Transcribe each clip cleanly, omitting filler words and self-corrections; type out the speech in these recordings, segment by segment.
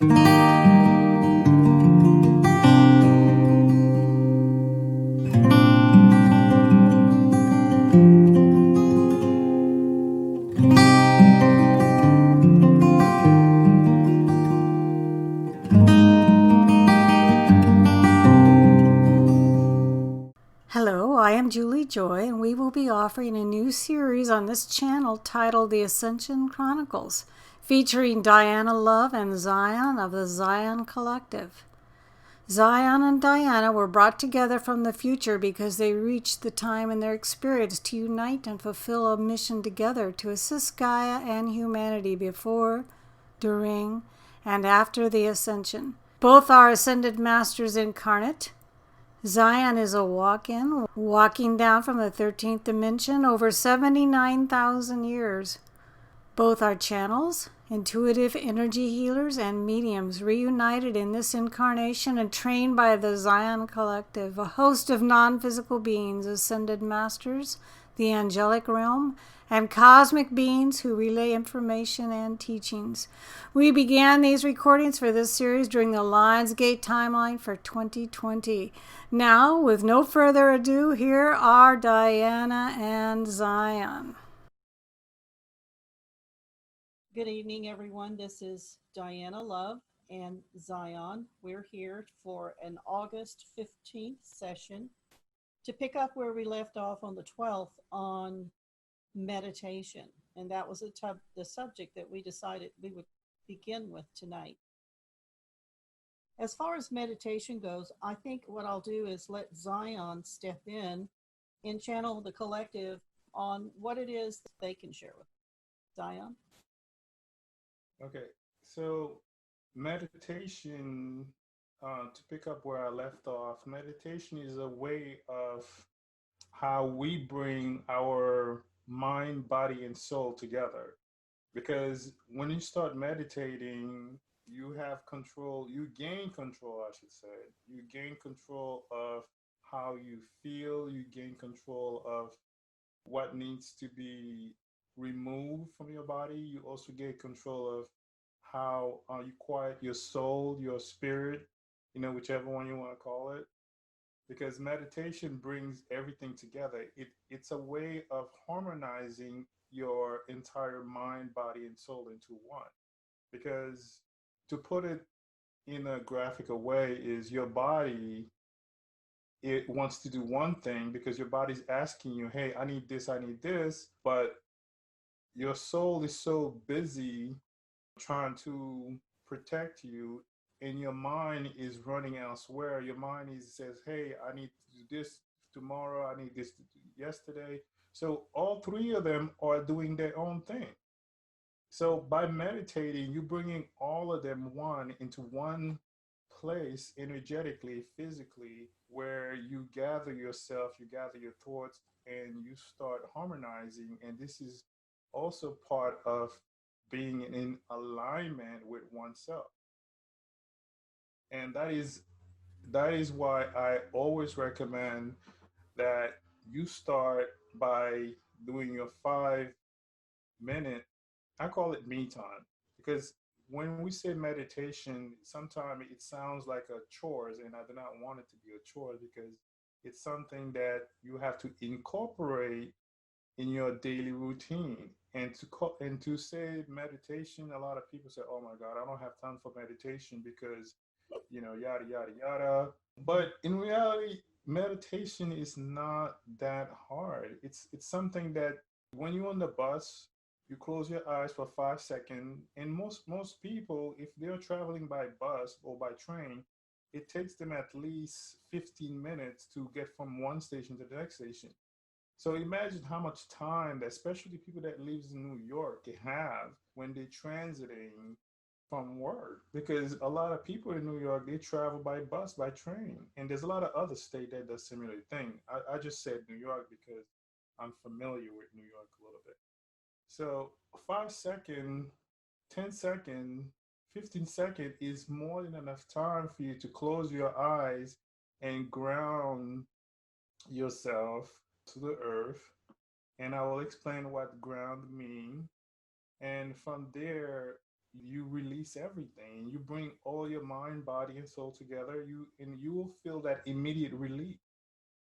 Hello, I am Julie Joy, and we will be offering a new series on this channel titled The Ascension Chronicles, featuring Dyana Love and Zion of the Zion Collective. Zion and Dyana were brought together from the future because they reached the time in their experience to unite and fulfill a mission together to assist Gaia and humanity before, during, and after the Ascension. Both are ascended masters incarnate. Zion is a walk-in, walking down from the 13th dimension over 79,000 years. Both are channels, intuitive energy healers, and mediums reunited in this incarnation and trained by the Zion Collective, a host of non-physical beings, ascended masters, the angelic realm, and cosmic beings who relay information and teachings. We began these recordings for this series during the Lionsgate timeline for 2020. Now, with no further ado, here are Dyana and Zion. Good evening, everyone. This is Dyana Love and Zion. We're here for an August 15th session to pick up where we left off on the 12th on meditation. And that was the subject that we decided we would begin with tonight. As far as meditation goes, I think what I'll do is let Zion step in and channel the collective on what it is that they can share with us. Zion? Okay, so meditation, to pick up where I left off, meditation is a way of how we bring our mind, body, and soul together. Because when you start meditating, you have control, you gain control, I should say. You gain control of how you feel, you gain control of what needs to be removed from your body. You also get control of how you quiet your soul, your spirit, whichever one you want to call it. Because meditation brings everything together. It's a way of harmonizing your entire mind, body, and soul into one. Because to put it in a graphical way is your body, it wants to do one thing because your body's asking you, hey, I need this, but your soul is so busy trying to protect you, and your mind is running elsewhere. Your mind says, hey, I need to do this tomorrow, I need this to do yesterday. So all three of them are doing their own thing. So by meditating, you're bringing all of them into one place energetically, physically, where you gather yourself, you gather your thoughts, and you start harmonizing. And this is also part of being in alignment with oneself. And that is why I always recommend that you start by doing your 5 minute, I call it me time, because when we say meditation, sometimes it sounds like a chores, and I do not want it to be a chore because it's something that you have to incorporate in your daily routine. And to say meditation, a lot of people say, "Oh my God, I don't have time for meditation because, yada yada yada." But in reality, meditation is not that hard. It's something that when you're on the bus, you close your eyes for 5 seconds, and most people, if they're traveling by bus or by train, it takes them at least 15 minutes to get from one station to the next station. So imagine how much time that especially people that lives in New York have when they're transiting from work, because a lot of people in New York, they travel by bus, by train, and there's a lot of other state that does similar thing. I just said New York because I'm familiar with New York a little bit. So 5 second, 10 second, 15 second is more than enough time for you to close your eyes and ground yourself to the earth. And I will explain what ground mean. And from there, you release everything. You bring all your mind, body, and soul together. You will feel that immediate relief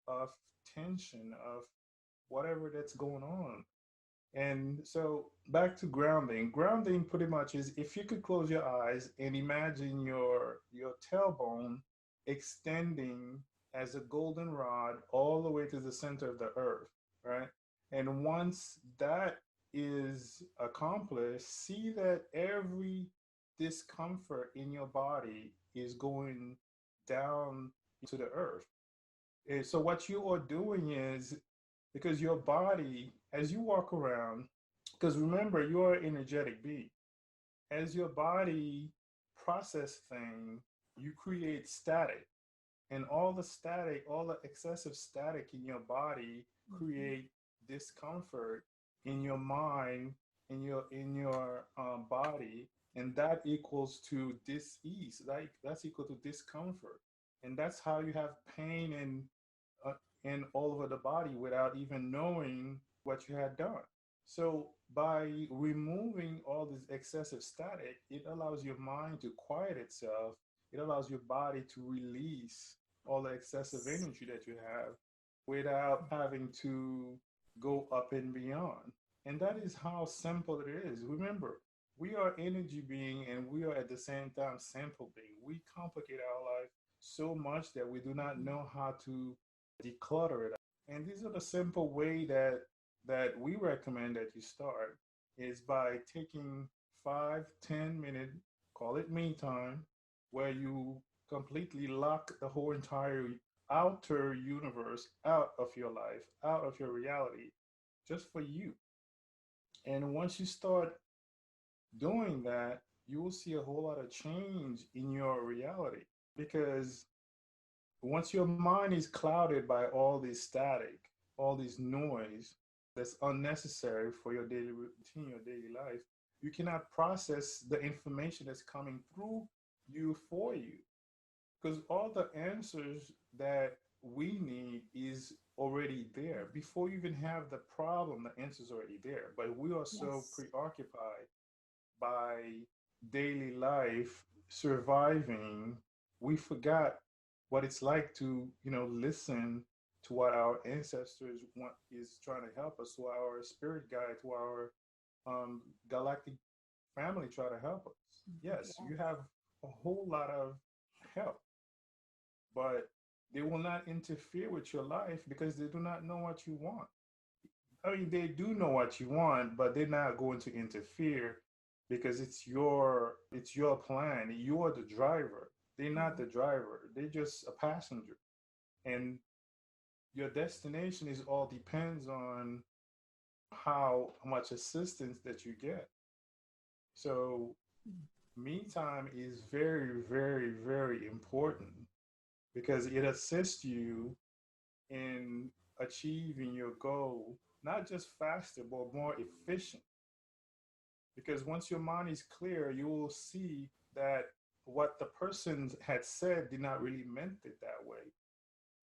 of tension, of whatever that's going on. And so back to grounding. Grounding pretty much is if you could close your eyes and imagine your tailbone extending as a golden rod all the way to the center of the earth, right? And once that is accomplished, see that every discomfort in your body is going down to the earth. And so what you are doing is because your body, as you walk around, because remember, you're an energetic being. As your body process things, you create static. And all the static, all the excessive static in your body create discomfort in your mind, in your body, and that equals to dis-ease. That's equal to discomfort, and that's how you have pain uh, in all over the body without even knowing what you had done. So by removing all this excessive static, it allows your mind to quiet itself. It allows your body to release all the excessive energy that you have without having to go up and beyond. And that is how simple it is. Remember, we are energy being and we are at the same time simple being. We complicate our life so much that we do not know how to declutter it. And these are the simple way that we recommend that you start is by taking 5, 10 minute, call it me time, where you completely lock the whole entire outer universe out of your life, out of your reality, just for you. And once you start doing that, you will see a whole lot of change in your reality because once your mind is clouded by all this static, all this noise that's unnecessary for your daily routine, your daily life, you cannot process the information that's coming through you for you. Because all the answers that we need is already there. Before you even have the problem, the answer's already there. But we are so Yes. preoccupied by daily life surviving, we forgot what it's like to, listen to what our ancestors want is trying to help us, to our spirit guide, to our galactic family try to help us. Yes, Yeah. you have a whole lot of help, but they will not interfere with your life because they do not know what you want. I mean, they do know what you want, but they're not going to interfere because it's your plan. You're the driver. They're not the driver. They're just a passenger. And your destination is all depends on how much assistance that you get. So me time is very, very, very important because it assists you in achieving your goal, not just faster, but more efficient. Because once your mind is clear, you will see that what the person had said did not really meant it that way.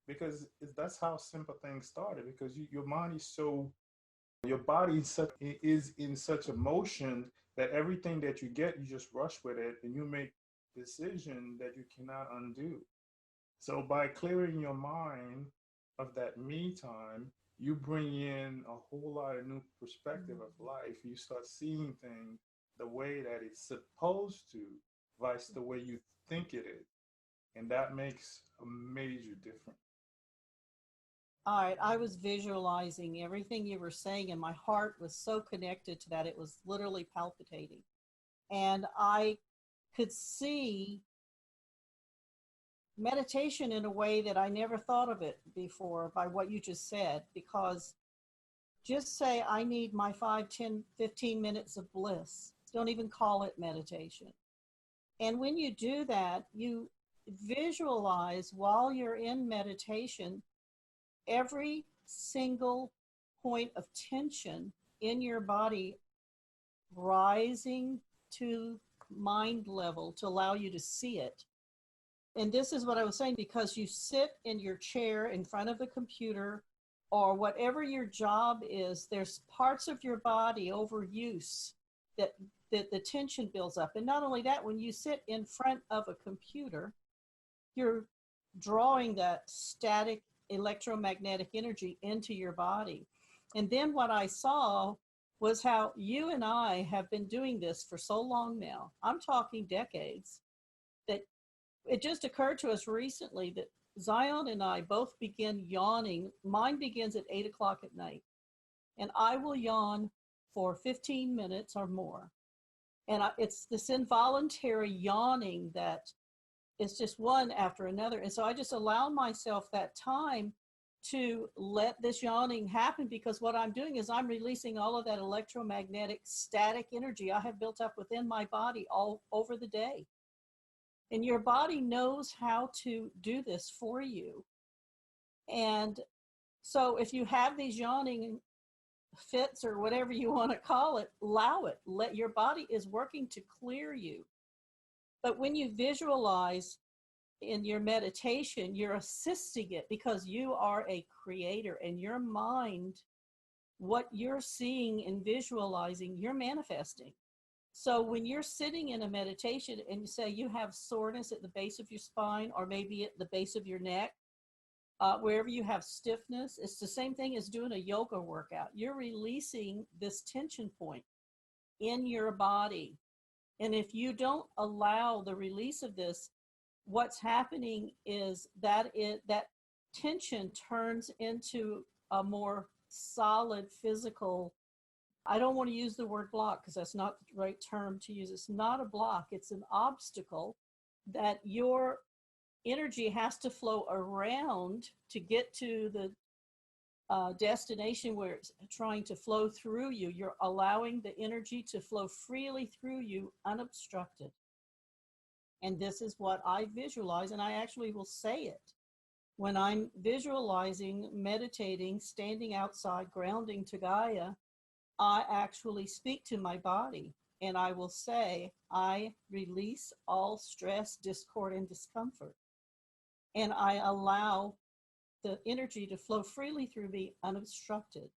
Because that's how simple things started. Because your mind is so, your body is in such a motion that everything that you get, you just rush with it and you make decision that you cannot undo. So by clearing your mind of that me time, you bring in a whole lot of new perspective of life. You start seeing things the way that it's supposed to, vice the way you think it is. And that makes a major difference. All right, I was visualizing everything you were saying, and my heart was so connected to that. It was literally palpitating. And I could see meditation in a way that I never thought of it before by what you just said, because just say, I need my 5, 10, 15 minutes of bliss. Don't even call it meditation. And when you do that, you visualize while you're in meditation every single point of tension in your body rising to mind level to allow you to see it. And this is what I was saying, because you sit in your chair in front of the computer or whatever your job is, there's parts of your body overuse that the tension builds up. And not only that, when you sit in front of a computer, you're drawing that static electromagnetic energy into your body. And then what I saw was how you and I have been doing this for so long now. I'm talking decades, that it just occurred to us recently that Zion and I both begin yawning. Mine begins at 8 o'clock at night, and I will yawn for 15 minutes or more. And it's this involuntary yawning that is just one after another. And so I just allow myself that time to let this yawning happen, because what I'm doing is I'm releasing all of that electromagnetic static energy I have built up within my body all over the day. And your body knows how to do this for you. And so if you have these yawning fits or whatever you want to call it, allow it. Let your body is working to clear you. But when you visualize in your meditation, you're assisting it, because you are a creator, and your mind, what you're seeing and visualizing, you're manifesting. So when you're sitting in a meditation and you say you have soreness at the base of your spine, or maybe at the base of your neck, wherever you have stiffness, it's the same thing as doing a yoga workout. You're releasing this tension point in your body. And if you don't allow the release of this, what's happening is that that tension turns into a more solid physical, I don't want to use the word block because that's not the right term to use. It's not a block. It's an obstacle that your energy has to flow around to get to the destination where it's trying to flow through you. You're allowing the energy to flow freely through you unobstructed. And this is what I visualize, and I actually will say it. When I'm visualizing, meditating, standing outside, grounding to Gaia, I actually speak to my body, and I will say, I release all stress, discord, and discomfort. And I allow the energy to flow freely through me unobstructed.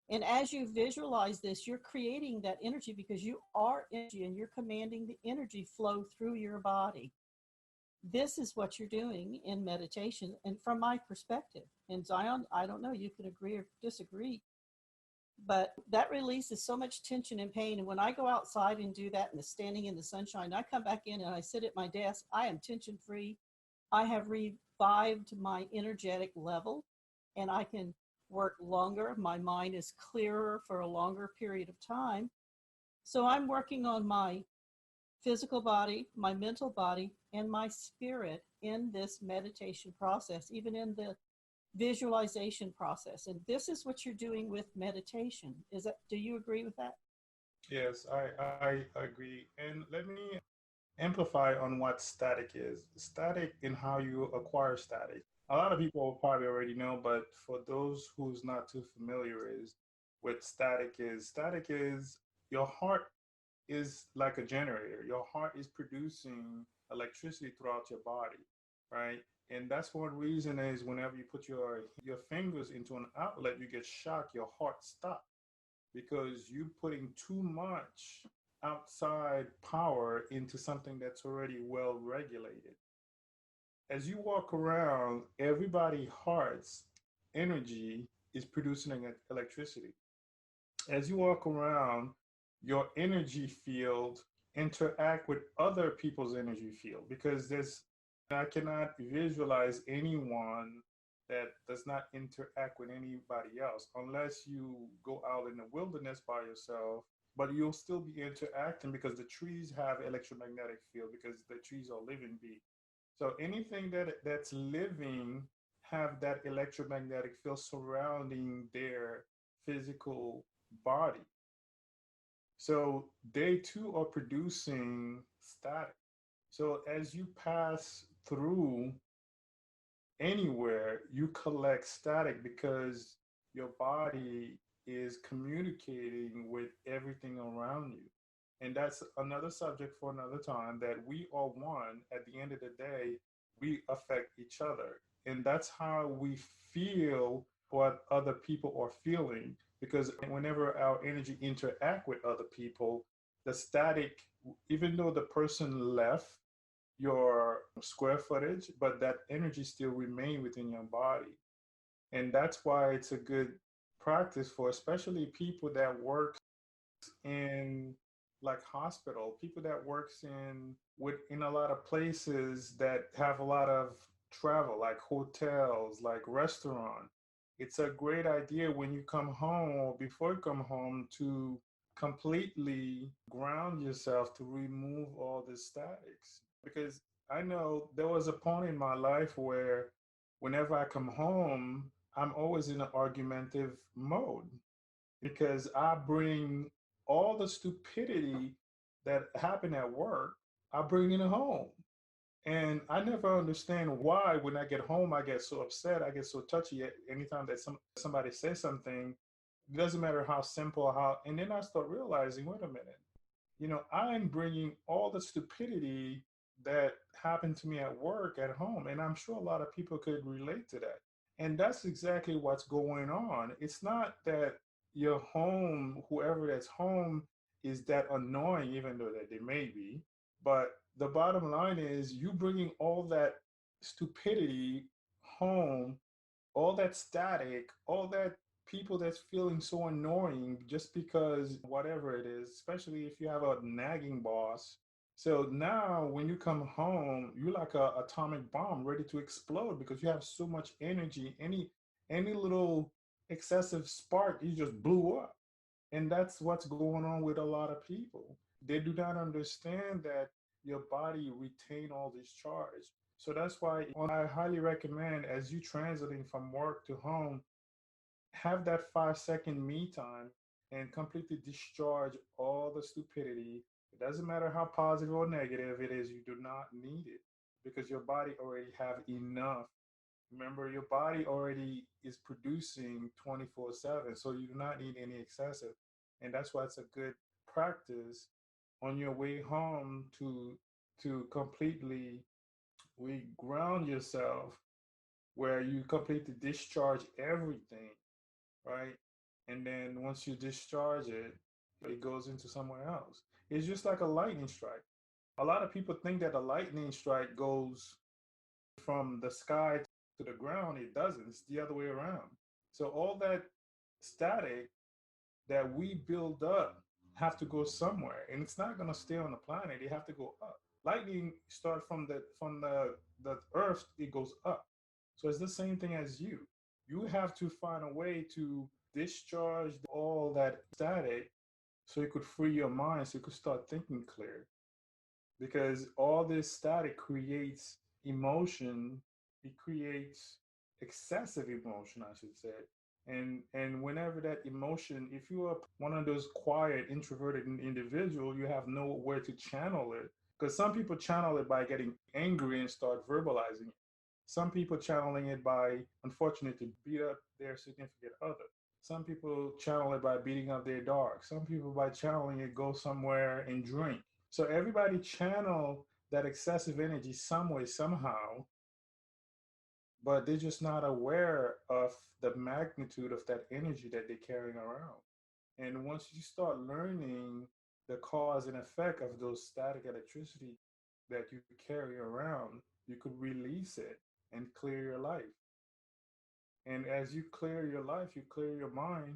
And as you visualize this, you're creating that energy, because you are energy, and you're commanding the energy flow through your body. This is what you're doing in meditation. And from my perspective, and Zion, I don't know, you could agree or disagree, but that releases so much tension and pain. And when I go outside and do that, and standing in the sunshine, I come back in and I sit at my desk, I am tension free. I have revived my energetic level, and I can work longer. My mind is clearer for a longer period of time. So I'm working on my physical body, my mental body, and my spirit in this meditation process, even in the visualization process. And this is what you're doing with meditation. Do you agree with that? Yes, I agree. And let me amplify on what static is. Static and how you acquire static. A lot of people probably already know, but for those who's not too familiar is what static is your heart is like a generator. Your heart is producing electricity throughout your body, right? And that's one reason is whenever you put your fingers into an outlet, you get shocked, your heart stops, because you're putting too much outside power into something that's already well regulated. As you walk around, everybody's heart's energy is producing electricity. As you walk around, your energy field interact with other people's energy field, because I cannot visualize anyone that does not interact with anybody else unless you go out in the wilderness by yourself, but you'll still be interacting because the trees have electromagnetic field, because the trees are living beings. So anything that's living have that electromagnetic field surrounding their physical body. So they too are producing static. So as you pass through anywhere, you collect static because your body is communicating with everything around you. And that's another subject for another time, that we are one. At the end of the day, we affect each other. And that's how we feel what other people are feeling, because whenever our energy interact with other people, the static, even though the person left your square footage, but that energy still remain within your body. And that's why it's a good practice for especially people that work in like hospital, people that works in a lot of places that have a lot of travel, like hotels, like restaurant. It's a great idea when you come home or before you come home to completely ground yourself, to remove all the statics. Because I know there was a point in my life where whenever I come home, I'm always in an argumentative mode because I bring all the stupidity that happened at work, I bring it home. And I never understand why when I get home, I get so upset, I get so touchy anytime that somebody says something. It doesn't matter how simple, how, and then I start realizing, wait a minute, I'm bringing all the stupidity that happened to me at work at home. And I'm sure a lot of people could relate to that. And that's exactly what's going on. It's not that your home, whoever that's home, is that annoying, even though that they may be. But the bottom line is you bringing all that stupidity home, all that static, all that people that's feeling so annoying just because whatever it is, especially if you have a nagging boss. So now when you come home, you're like a atomic bomb ready to explode because you have so much energy. Any little excessive spark, you just blew up. And that's what's going on with a lot of people. They do not understand that your body retain all this charge. So that's why I highly recommend as you transiting from work to home, have that 5 second me time and completely discharge all the stupidity. It doesn't matter how positive or negative it is, you do not need it because your body already have enough. Remember, your body already is producing 24/7, so you do not need any excessive. And that's why it's a good practice on your way home to completely ground yourself where you completely discharge everything, right? And then once you discharge it, it goes into somewhere else. It's just like a lightning strike. A lot of people think that a lightning strike goes from the sky to the ground. It doesn't. It's the other way around. So all that static that we build up have to go somewhere, and it's not going to stay on the planet. They have to go up. Lightning start from the earth. It goes up. So it's the same thing as you. You have to find a way to discharge all that static so you could free your mind, so you could start thinking clear. Because all this static creates emotion, it creates excessive emotion, I should say. And whenever that emotion, if you are one of those quiet, introverted individual, you have nowhere to channel it. Because some people channel it by getting angry and start verbalizing it. Some people channeling it by, unfortunately, beat up their significant other. Some people channel it by beating up their dog. Some people by channeling it go somewhere and drink. So everybody channel that excessive energy some way, somehow, but they're just not aware of the magnitude of that energy that they're carrying around. And once you start learning the cause and effect of those static electricity that you carry around, you could release it and clear your life. And as you clear your life, you clear your mind,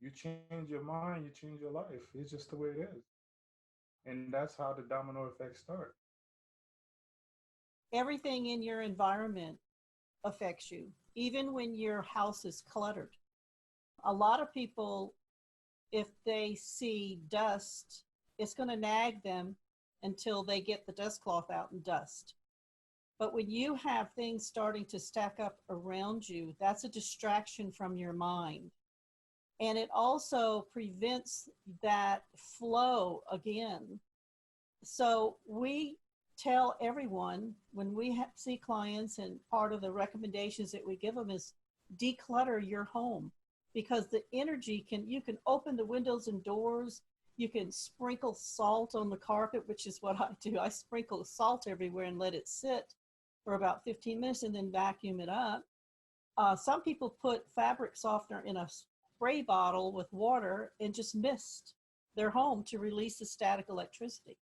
you change your mind, you change your life. It's just the way it is. And that's how the domino effect starts. Everything in your environment affects you, even when your house is cluttered. A lot of people, if they see dust, it's going to nag them until they get the dust cloth out and dust. But when you have things starting to stack up around you, that's a distraction from your mind. And it also prevents that flow again. So we tell everyone when we see clients, and part of the recommendations that we give them is declutter your home, because the energy you can open the windows and doors. You can sprinkle salt on the carpet, which is what I do. I sprinkle salt everywhere and let it sit for about 15 minutes and then vacuum it up. Some people put fabric softener in a spray bottle with water and just mist. their home to release the static electricity.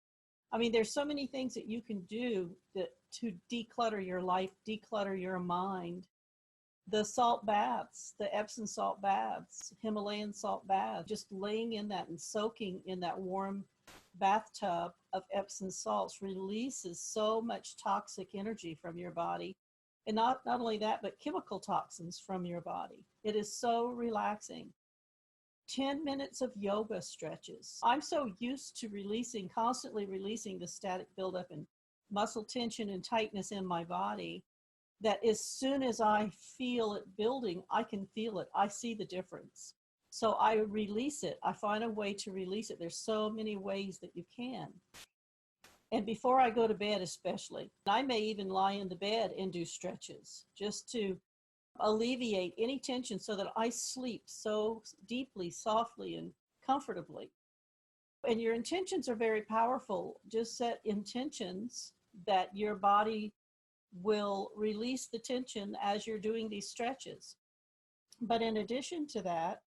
I mean, there's so many things that you can do to declutter your life, declutter your mind. The salt baths, the Epsom salt baths, Himalayan salt baths, just laying in that and soaking in that warm bathtub of Epsom salts releases so much toxic energy from your body. And not only that, but chemical toxins from your body. It is so relaxing. 10 minutes of yoga stretches. I'm so used to constantly releasing the static buildup and muscle tension and tightness in my body that as soon as I feel it building, I can feel it. I see the difference. So I release it. I find a way to release it. There's so many ways that you can. And before I go to bed especially, I may even lie in the bed and do stretches just to alleviate any tension so that I sleep so deeply, softly, and comfortably. And your intentions are very powerful. Just set intentions that your body will release the tension as you're doing these stretches. But in addition to that,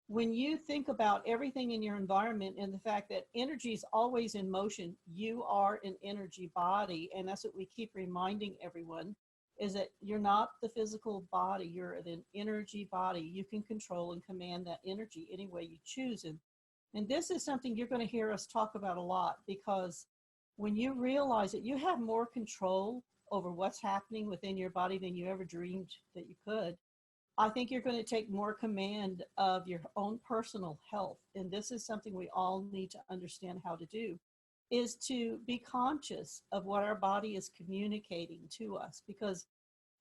when you think about everything in your environment and the fact that energy is always in motion, you are an energy body. And that's what we keep reminding everyone, is that you're not the physical body, you're an energy body. You can control and command that energy any way you choose. And this is something you're going to hear us talk about a lot, because when you realize that you have more control over what's happening within your body than you ever dreamed that you could, I think you're going to take more command of your own personal health. And this is something we all need to understand how to do, is to be conscious of what our body is communicating to us. Because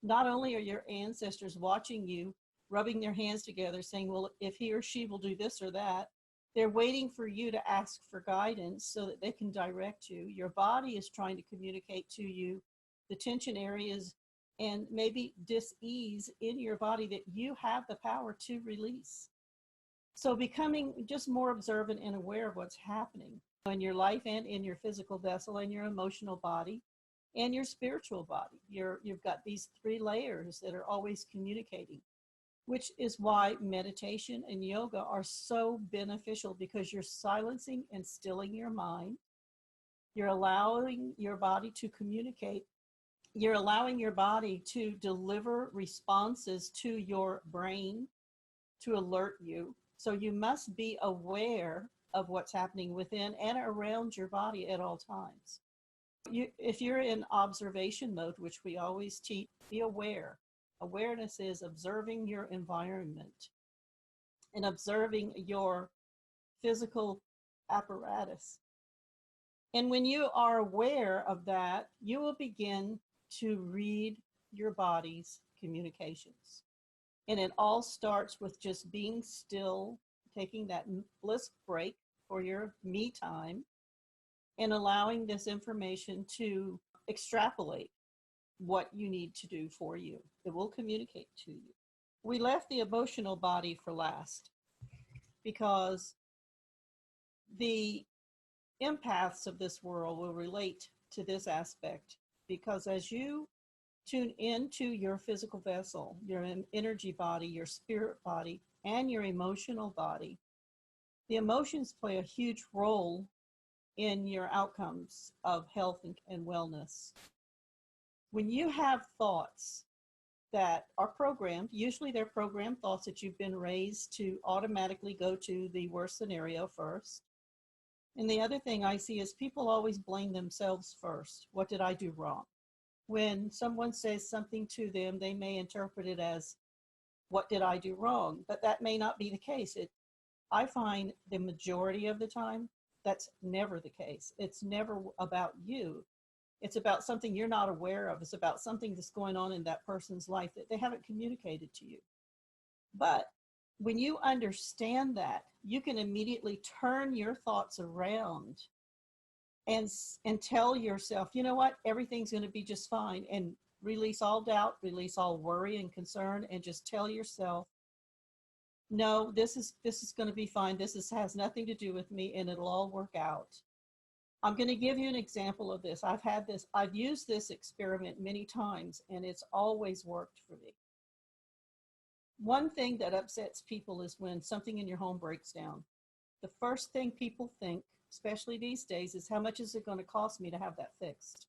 not only are your ancestors watching you, rubbing their hands together, saying, well, if he or she will do this or that, they're waiting for you to ask for guidance so that they can direct you. Your body is trying to communicate to you the tension areas and maybe dis-ease in your body that you have the power to release. So becoming just more observant and aware of what's happening in your life and in your physical vessel and your emotional body and your spiritual body. You've got these 3 layers that are always communicating, which is why meditation and yoga are so beneficial, because you're silencing and stilling your mind. You're allowing your body to communicate. You're allowing your body to deliver responses to your brain to alert you. So you must be aware of what's happening within and around your body at all times. If you're in observation mode, which we always teach, be aware. Awareness is observing your environment and observing your physical apparatus. And when you are aware of that, you will begin to read your body's communications. And it all starts with just being still, taking that bliss break for your me time, and allowing this information to extrapolate what you need to do for you. It will communicate to you. We left the emotional body for last because the empaths of this world will relate to this aspect, because as you tune into your physical vessel, your energy body, your spirit body, and your emotional body, the emotions play a huge role in your outcomes of health and wellness. When you have thoughts that are programmed, usually they're programmed thoughts that you've been raised to automatically go to the worst scenario first. And the other thing I see is people always blame themselves first. What did I do wrong? When someone says something to them, they may interpret it as, what did I do wrong? But that may not be the case. I find the majority of the time, that's never the case. It's never about you. It's about something you're not aware of. It's about something that's going on in that person's life that they haven't communicated to you. But when you understand that, you can immediately turn your thoughts around and tell yourself, you know what, everything's going to be just fine, and release all doubt, release all worry and concern, and just tell yourself, no, this is going to be fine. Has nothing to do with me, and it'll all work out. I'm going to give you an example of this. I've used this experiment many times, and it's always worked for me. One thing that upsets people is when something in your home breaks down. the first thing people think, especially these days, is how much is it going to cost me to have that fixed?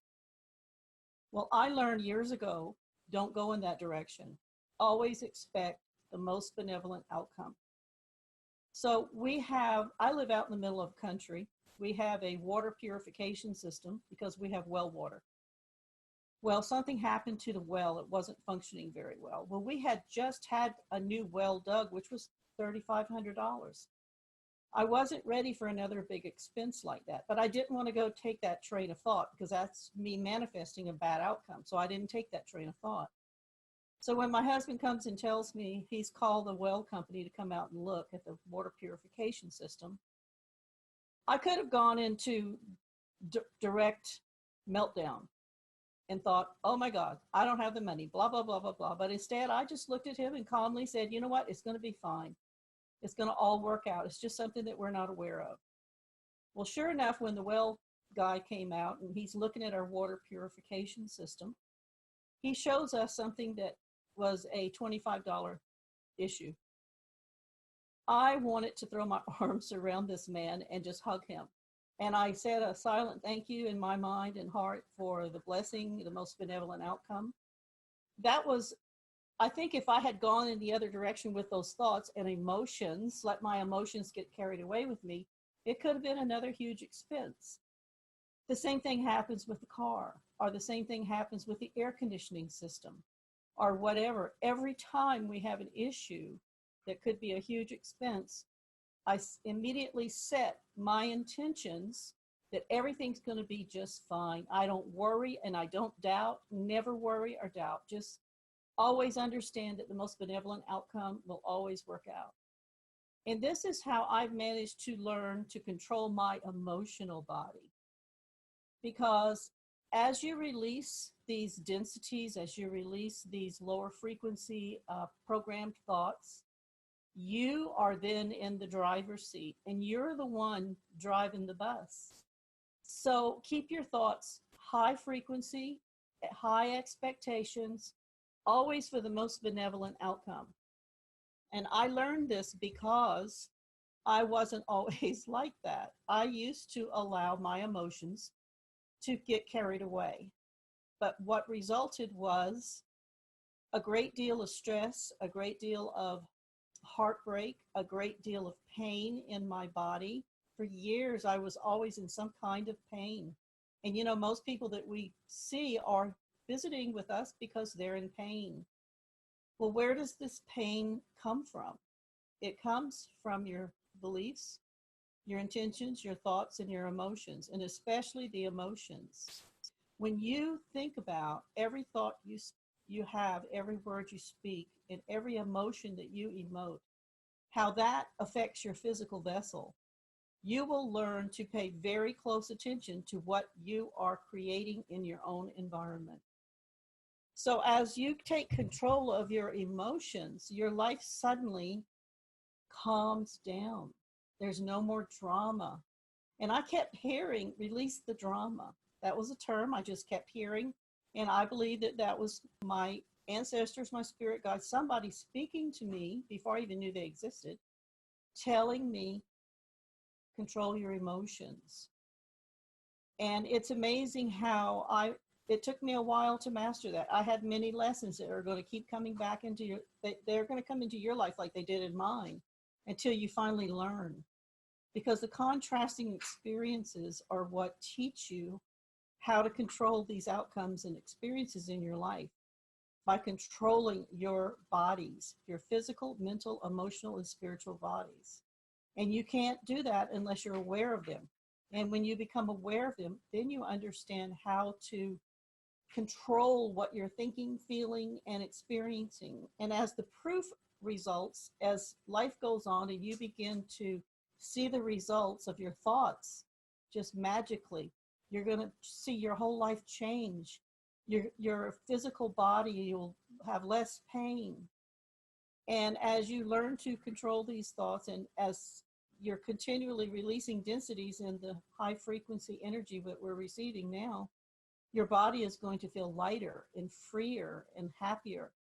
Well, I learned years ago, don't go in that direction. Always expect the most benevolent outcome. So I live out in the middle of the country. We have a water purification system because we have well water. Well, something happened to the well. It wasn't functioning very well. Well, we had just had a new well dug, which was $3,500. I wasn't ready for another big expense like that, but I didn't want to go take that train of thought because that's me manifesting a bad outcome. So I didn't take that train of thought. So when my husband comes and tells me he's called the well company to come out and look at the water purification system, I could have gone into direct meltdown and thought, oh my God, I don't have the money, blah, blah, blah, blah, blah. But instead, I just looked at him and calmly said, you know what? It's going to be fine. It's going to all work out. It's just something that we're not aware of. Well, sure enough, when the well guy came out and he's looking at our water purification system, he shows us something that was a $25 issue. I wanted to throw my arms around this man and just hug him. And I said a silent thank you in my mind and heart for the blessing, the most benevolent outcome. That was, I think if I had gone in the other direction with those thoughts and emotions, let my emotions get carried away with me, it could have been another huge expense. The same thing happens with the car, or the same thing happens with the air conditioning system, or whatever. Every time we have an issue that could be a huge expense, I immediately set my intentions that everything's going to be just fine. I don't worry and I don't doubt, never worry or doubt. Just always understand that the most benevolent outcome will always work out. And this is how I've managed to learn to control my emotional body. Because as you release these densities, as you release these lower frequency programmed thoughts, you are then in the driver's seat and you're the one driving the bus. So keep your thoughts high frequency, high expectations, always for the most benevolent outcome. And I learned this because I wasn't always like that. I used to allow my emotions to get carried away. But what resulted was a great deal of stress, a great deal of heartbreak, a great deal of pain in my body. For years, I was always in some kind of pain. And you know, most people that we see are visiting with us because they're in pain. Well, where does this pain come from? It comes from your beliefs, your intentions, your thoughts, and your emotions, and especially the emotions. When you think about every thought you have, every word you speak, and every emotion that you emote, how that affects your physical vessel, you will learn to pay very close attention to what you are creating in your own environment. So as you take control of your emotions, your life suddenly calms down. There's no more drama. And I kept hearing, release the drama. That was a term I just kept hearing. And I believe that that was my ancestors, my spirit guides, somebody speaking to me before I even knew they existed, telling me, control your emotions. And it's amazing how it took me a while to master that. I had many lessons that are going to keep coming back into they're going to come into your life like they did in mine until you finally learn. Because the contrasting experiences are what teach you how to control these outcomes and experiences in your life by controlling your bodies, your physical, mental, emotional, and spiritual bodies. And you can't do that unless you're aware of them. And when you become aware of them, then you understand how to control what you're thinking, feeling, and experiencing. And as the proof results, as life goes on and you begin to see the results of your thoughts just magically, you're going to see your whole life change. Your physical body, you'll have less pain. And as you learn to control these thoughts, and as you're continually releasing densities in the high frequency energy that we're receiving now, your body is going to feel lighter and freer and happier.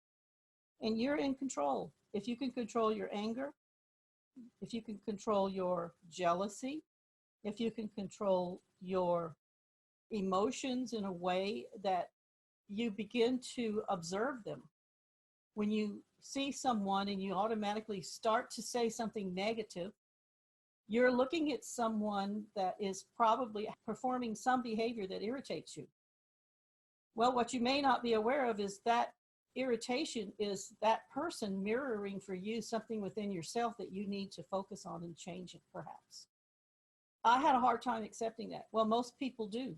And you're in control. If you can control your anger, if you can control your jealousy, if you can control your emotions in a way that you begin to observe them. When you see someone and you automatically start to say something negative, you're looking at someone that is probably performing some behavior that irritates you. Well, what you may not be aware of is that irritation is that person mirroring for you something within yourself that you need to focus on and change it, perhaps. I had a hard time accepting that. Well, most people do.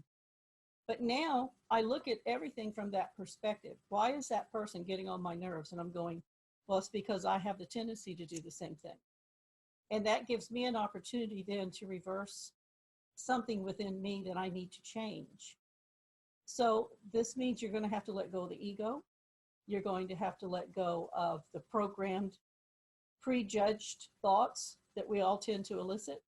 But now I look at everything from that perspective. Why is that person getting on my nerves? And I'm going, well, it's because I have the tendency to do the same thing. And that gives me an opportunity then to reverse something within me that I need to change. So this means you're going to have to let go of the ego. You're going to have to let go of the programmed, prejudged thoughts that we all tend to elicit.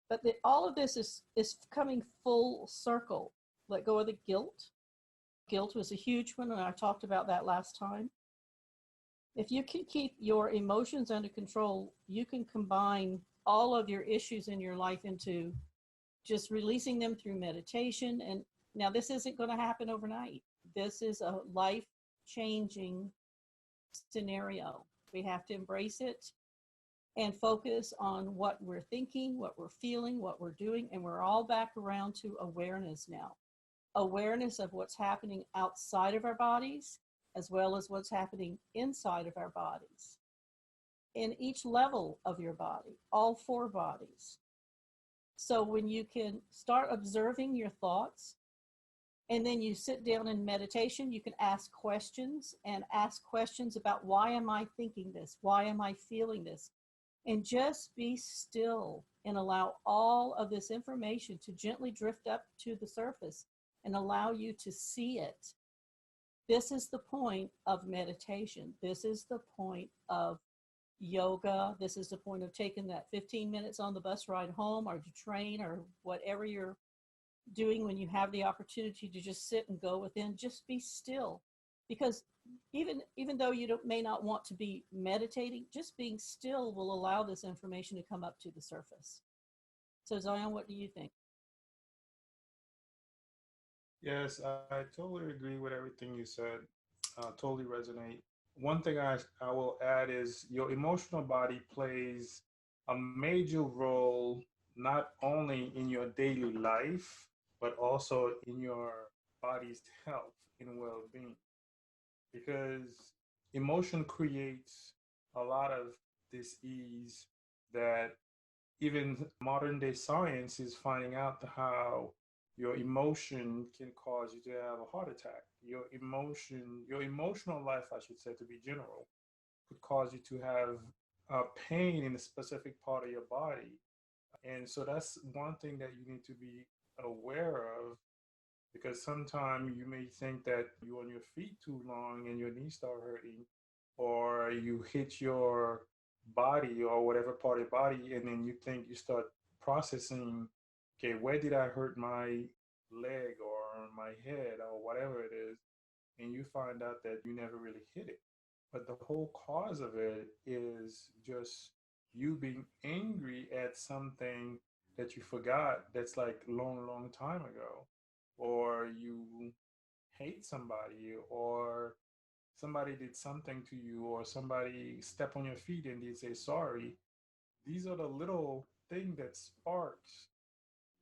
But all of this is coming full circle. Let go of the guilt. Guilt was a huge one, and I talked about that last time. If you can keep your emotions under control, you can combine all of your issues in your life into just releasing them through meditation. And now this isn't going to happen overnight. This is a life-changing scenario. We have to embrace it and focus on what we're thinking, what we're feeling, what we're doing, and we're all back around to awareness now. Awareness of what's happening outside of our bodies, as well as what's happening inside of our bodies. In each level of your body, all four bodies. So when you can start observing your thoughts, and then you sit down in meditation, you can ask questions about why am I thinking this? Why am I feeling this? And just be still and allow all of this information to gently drift up to the surface and allow you to see it. This is the point of meditation. This is the point of yoga. This is the point of taking that 15 minutes on the bus ride home or to train or whatever you're doing when you have the opportunity to just sit and go within. Just be still. Because even though you may not want to be meditating, just being still will allow this information to come up to the surface. So Zion, what do you think? Yes, I totally agree with everything you said. Totally resonate. One thing I will add is your emotional body plays a major role not only in your daily life, but also in your body's health and well-being. Because emotion creates a lot of dis-ease that even modern day science is finding out how your emotion can cause you to have a heart attack. Your emotional life, I should say, to be general, could cause you to have pain in a specific part of your body. And so that's one thing that you need to be aware of, because sometimes you may think that you're on your feet too long and your knees start hurting, or you hit your body or whatever part of your body, and then you think you start processing, okay, where did I hurt my leg or my head or whatever it is, and you find out that you never really hit it. But the whole cause of it is just you being angry at something that you forgot that's like long time ago, or you hate somebody, or somebody did something to you, or somebody stepped on your feet and they say sorry. These are the little thing that sparks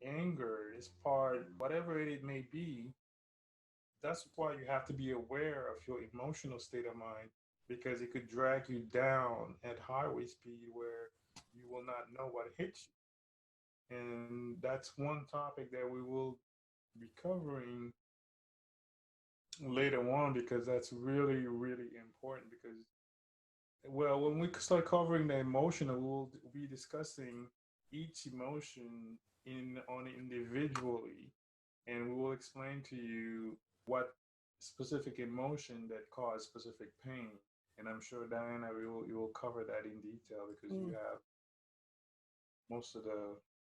anger, is part whatever it may be. That's why you have to be aware of your emotional state of mind, because it could drag you down at highway speed where you will not know what hits you. And that's one topic that we will be covering later on, because that's really important. Because, well, when we start covering the emotional, we'll be discussing each emotion on individually, and we will explain to you what specific emotion that cause specific pain. And I'm sure Diana, you will cover that in detail, because you have most of the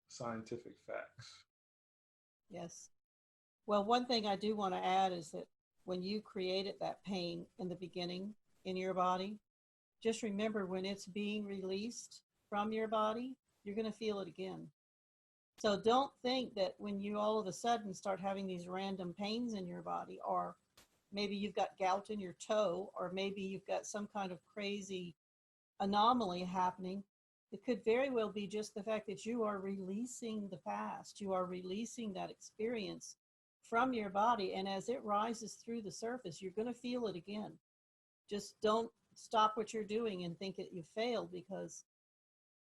scientific facts. Yes. Well, one thing I do want to add is that when you created that pain in the beginning in your body, just remember when it's being released, from your body, you're going to feel it again. So don't think that when you all of a sudden start having these random pains in your body, or maybe you've got gout in your toe, or maybe you've got some kind of crazy anomaly happening, it could very well be just the fact that you are releasing the past. You are releasing that experience from your body. And as it rises through the surface, you're going to feel it again. Just don't stop what you're doing and think that you failed, because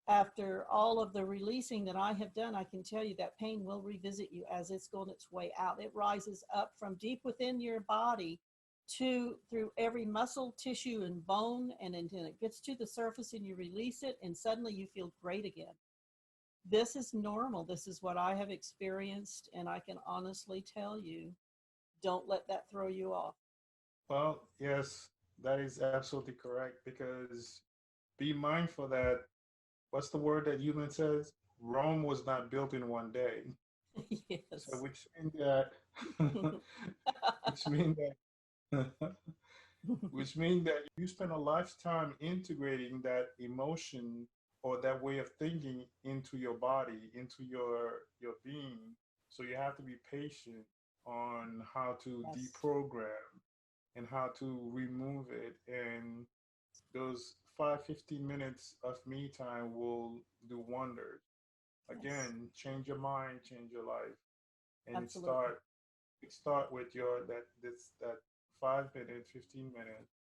after all of the releasing that I have done, I can tell you that pain will revisit you as it's going its way out. It rises up from deep within your body through every muscle, tissue, and bone, and then it gets to the surface and you release it, and suddenly you feel great again. This is normal. This is what I have experienced, and I can honestly tell you, don't let that throw you off. Well, yes, that is absolutely correct, because be mindful that, what's the word that human says? Rome was not built in one day. Yes. So which means that which means that which means that you spend a lifetime integrating that emotion or that way of thinking into your body, into your being. So you have to be patient on how to Yes. deprogram and how to remove it. And those 15 minutes of me time will do wonders. Yes. Again, change your mind, change your life. And Absolutely. it start with that 5 minutes, 15 minutes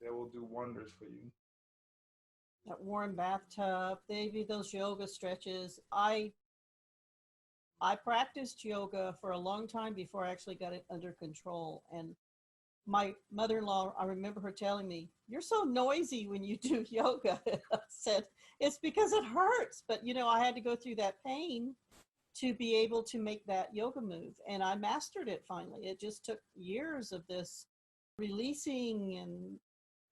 that will do wonders for you. That warm bathtub, maybe those yoga stretches. I practiced yoga for a long time before I actually got it under control. And my mother-in-law, I remember her telling me, "You're so noisy when you do yoga." I said, "It's because it hurts." But, I had to go through that pain to be able to make that yoga move. And I mastered it finally. It just took years of this releasing and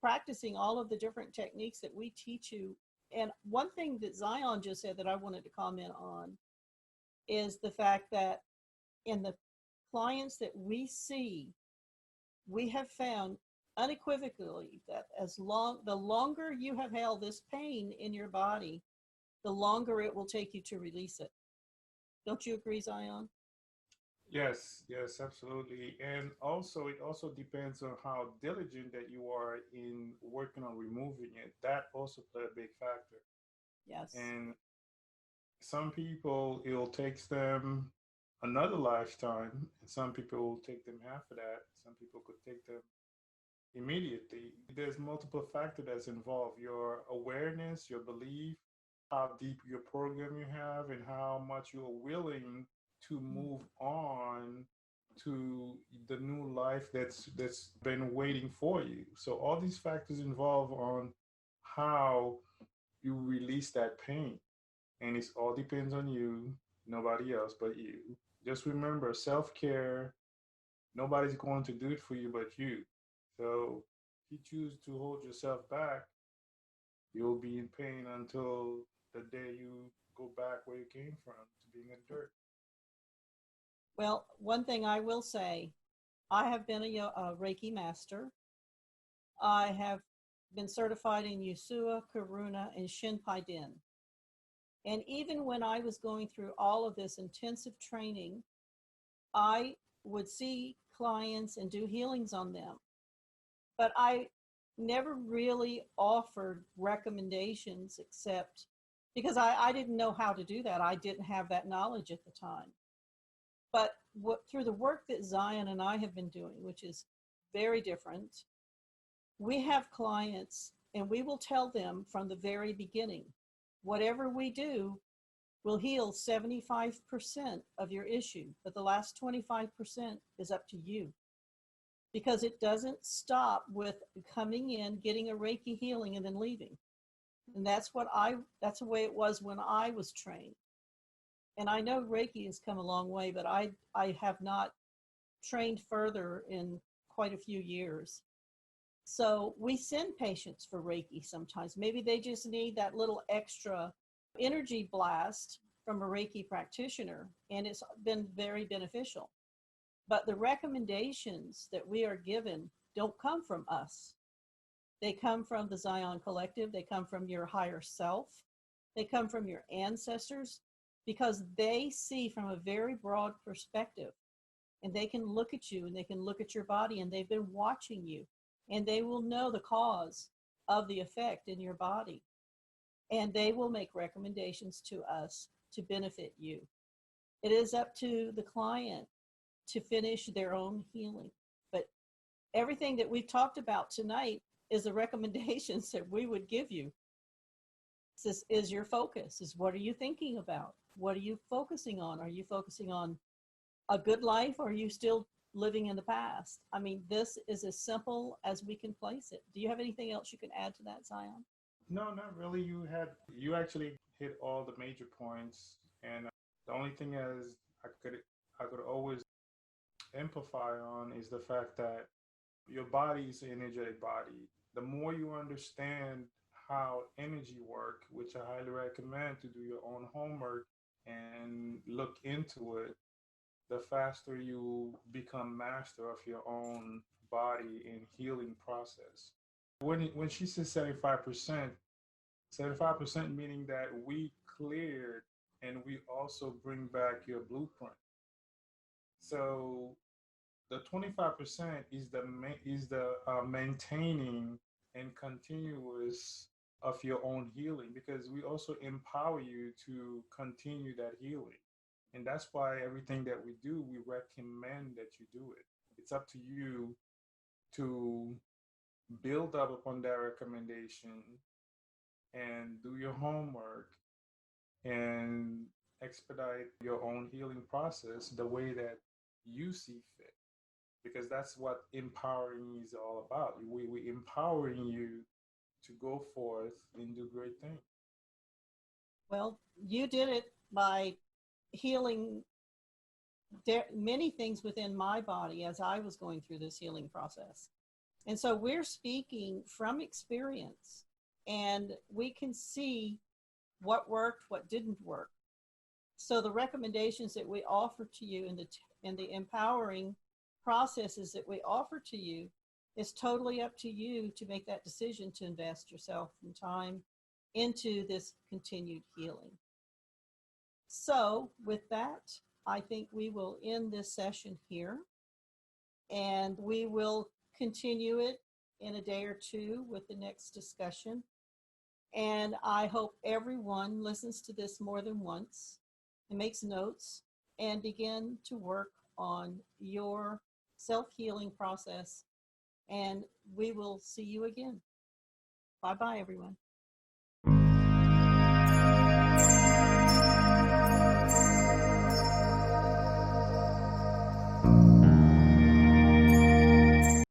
practicing all of the different techniques that we teach you. And one thing that Zion just said that I wanted to comment on is the fact that in the clients that we see, we have found unequivocally that the longer you have held this pain in your body, the longer it will take you to release it. Don't you agree, Zion? Yes, yes, absolutely. And also, it also depends on how diligent that you are in working on removing it. That also play a big factor. Yes. And some people, it'll take them another lifetime, and some people will take them half of that. Some people could take them immediately. There's multiple factors that's involved: your awareness, your belief, how deep your program you have, and how much you're willing to move on to the new life that's been waiting for you. So all these factors involve on how you release that pain, and it all depends on you, nobody else but you. Just remember, self-care, nobody's going to do it for you but you. So if you choose to hold yourself back, you'll be in pain until the day you go back where you came from, to being in dirt. Well, one thing I will say, I have been a Reiki master. I have been certified in Yusua, Karuna, and Shinpai Den. And even when I was going through all of this intensive training, I would see clients and do healings on them. But I never really offered recommendations, except because I didn't know how to do that. I didn't have that knowledge at the time. But through the work that Zion and I have been doing, which is very different, we have clients and we will tell them from the very beginning, whatever we do will heal 75% of your issue, but the last 25% is up to you. Because it doesn't stop with coming in, getting a Reiki healing, and then leaving. And that's the way it was when I was trained. And I know Reiki has come a long way, but I have not trained further in quite a few years. So we send patients for Reiki sometimes. Maybe they just need that little extra energy blast from a Reiki practitioner, and it's been very beneficial. But the recommendations that we are given don't come from us. They come from the Zion Collective. They come from your higher self. They come from your ancestors because they see from a very broad perspective, and they can look at you and they can look at your body, and they've been watching you, and they will know the cause of the effect in your body. And they will make recommendations to us to benefit you. It is up to the client to finish their own healing. But everything that we've talked about tonight is the recommendations that we would give you. This is your focus, is what are you thinking about? What are you focusing on? Are you focusing on a good life, or are you still living in the past? I mean, this is as simple as we can place it. Do you have anything else you can add to that, Zion? No, not really. You actually hit all the major points, and the only thing is I could always amplify on is the fact that your body is an energetic body. The more you understand how energy work, which I highly recommend to do your own homework and look into it, the faster you become master of your own body and healing process. When she says 75%, 75% meaning that we cleared and we also bring back your blueprint. So the 25% is the maintaining and continuous of your own healing, because we also empower you to continue that healing. And that's why everything that we do, we recommend that you do it. It's up to you to build up upon that recommendation and do your homework and expedite your own healing process the way that you see fit, because that's what empowering is all about. We empowering you to go forth and do great things. Well, you did it by healing many things within my body as I was going through this healing process. And so we're speaking from experience, and we can see what worked, what didn't work. So the recommendations that we offer to you and the empowering processes that we offer to you, is totally up to you to make that decision to invest yourself and time into this continued healing. So with that, I think we will end this session here, and we will continue it in a day or two with the next discussion. And I hope everyone listens to this more than once and makes notes and begin to work on your self-healing process. And we will see you again. Bye-bye, everyone.